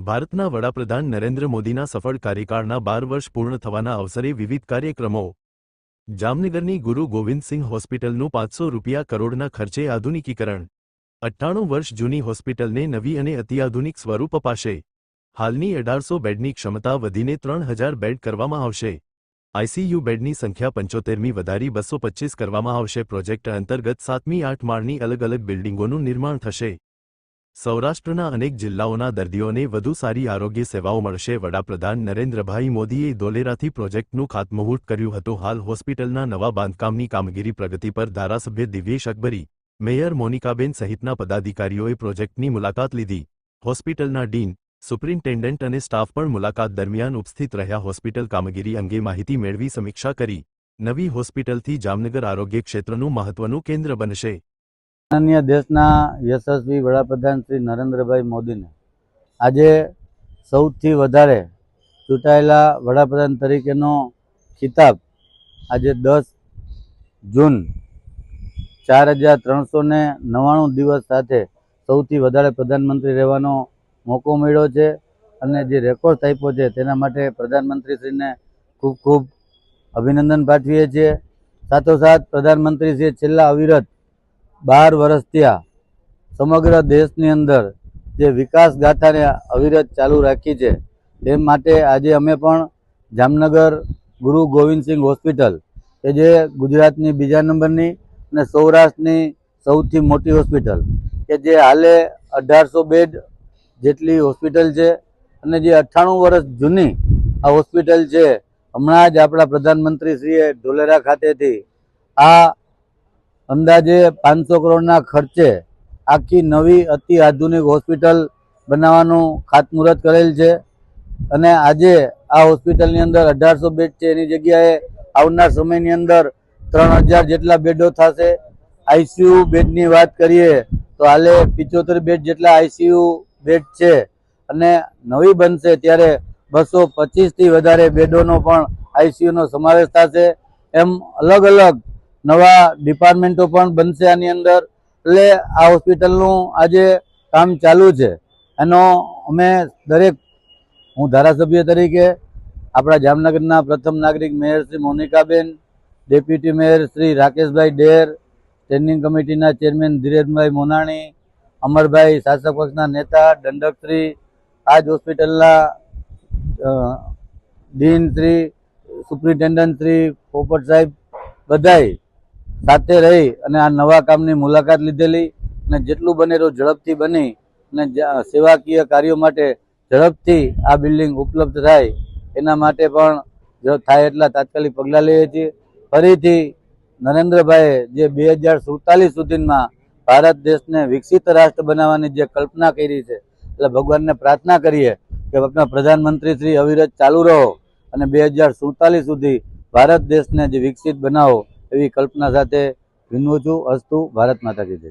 ભારતના વડાપ્રધાન નરેન્દ્ર મોદીના સફળ કાર્યકાળના 12 વર્ષ પૂર્ણ થવાના અવસરે વિવિધ કાર્યક્રમો જામનગરની ગુરુ ગોવિંદસિંહ હોસ્પિટલનું 500 રૂપિયા કરોડના ખર્ચે આધુનિકીકરણ 98 વર્ષ જૂની હોસ્પિટલને નવી અને અત્યાધુનિક સ્વરૂપ અપાશે। હાલની 1800 બેડની ક્ષમતા વધીને 3000 બેડ કરવામાં આવશે। આઈસીયુ બેડની સંખ્યા 75મી વધારી 225 કરવામાં આવશે। પ્રોજેક્ટ અંતર્ગત 7મી 8 માળની અલગ અલગ બિલ્ડિંગોનું નિર્માણ થશે। સૌરાષ્ટ્રના અનેક જિલ્લાઓના દર્દીઓને વધુ સારી આરોગ્ય સેવાઓ મળશે। વડાપ્રધાન નરેન્દ્રભાઈ મોદીએ ધોલેરાથી પ્રોજેક્ટનું ખાતમુહૂર્ત કર્યું હતું। હાલ હોસ્પિટલના નવા બાંધકામની કામગીરી પ્રગતિ પર ધારાસભ્ય દિવ્યેશ અકબરી, મેયર મોનિકાબેન સહિતના પદાધિકારીઓએ પ્રોજેક્ટની મુલાકાત લીધી। હોસ્પિટલના ડીન, સુપ્રિન્ટેન્ડન્ટ અને સ્ટાફ પણ મુલાકાત દરમિયાન ઉપસ્થિત રહ્યા। હોસ્પિટલ કામગીરી અંગે માહિતી મેળવી સમીક્ષા કરી। નવી હોસ્પિટલથી જામનગર આરોગ્ય ક્ષેત્રનું મહત્વનું કેન્દ્ર બનશે। માનનીય દેશના યશસ્વી વડાપ્રધાન શ્રી નરેન્દ્રભાઈ મોદીને આજે સૌથી વધારે ચૂંટાયેલા વડાપ્રધાન તરીકેનો ખિતાબ આજે 10 જૂન 4399 દિવસ સાથે સૌથી વધારે પ્રધાનમંત્રી રહેવાનો મોકો મળ્યો છે અને જે રેકોર્ડ આપ્યો છે તેના માટે પ્રધાનમંત્રીશ્રીને ખૂબ ખૂબ અભિનંદન પાઠવીએ છીએ। સાથોસાથ પ્રધાનમંત્રીશ્રીએ છેલ્લા અવિરત 12 વર્ષ થયા સમગ્ર દેશની અંદર જે વિકાસ ગાથાને અવિરત ચાલુ રાખી છે તે માટે આજે અમે પણ જામનગર ગુરુ ગોવિંદસિંહ હોસ્પિટલ કે જે ગુજરાતની બીજા નંબરની અને સૌરાષ્ટ્રની સૌથી મોટી હોસ્પિટલ કે જે હાલે 1800 બેડ જેટલી હોસ્પિટલ છે અને જે 98 વર્ષ જૂની આ હોસ્પિટલ છે। હમણાં જ આપણા પ્રધાનમંત્રીશ્રીએ ધોલેરા ખાતેથી આ અંદાજે 500 કરોડના ખર્ચે આખી નવી અતિ આધુનિક હોસ્પિટલ બનાવવાનું ખાતમુહૂર્ત કરેલ છે અને આજે આ હોસ્પિટલની અંદર 1800 બેડ છે એની જગ્યાએ આવનાર સમયની અંદર 3000 જેટલા બેડો થશે। આઈસીયુ બેડની વાત કરીએ તો હાલે 75 બેડ જેટલા આઈસીયુ બેડ છે અને નવી બનશે ત્યારે 225થી વધારે બેડોનો પણ આઈસીયુનો સમાવેશ થશે। એમ અલગ અલગ નવા ડિપાર્ટમેન્ટો પણ બનશે આની અંદર। એટલે આ હોસ્પિટલનું આજે કામ ચાલુ છે એનો અમે હું ધારાસભ્ય તરીકે આપણા જામનગરના પ્રથમ નાગરિક mayor Shri મોનિકાબેન, deputy mayor Shri રાકેશભાઈ ડેર, સ્ટેન્ડિંગ કમિટીના ચેરમેન ધીરેનભાઈ મોનાણી, અમરભાઈ શાસક પક્ષના નેતા, દંડકશ્રી, આ જ હોસ્પિટલના ડીન શ્રી, સુપ્રિન્ટેન્ડન્ટ શ્રી, પોપટ સાહેબ બધાય સાથે રહી અને આ નવા કામની મુલાકાત લીધેલી અને જેટલું બને એટલું ઝડપથી બની અને સેવાકીય કાર્યો માટે ઝડપથી આ બિલ્ડિંગ ઉપલબ્ધ થાય એના માટે પણ જો થાય એટલા તાત્કાલિક પગલાં લઈએ છીએ। ફરીથી નરેન્દ્રભાઈએ જે 2047 સુધીમાં ભારત દેશને વિકસિત રાષ્ટ્ર બનાવવાની જે કલ્પના કરી છે એટલે ભગવાનને પ્રાર્થના કરીએ કે આપણા પ્રધાનમંત્રી શ્રી અવિરત ચાલુ રહો અને 2047 સુધી ભારત દેશને જે વિકસિત બનાવો એવી કલ્પના સાથે વિનવું છું। અસ્તુ ભારત માતા કી જય।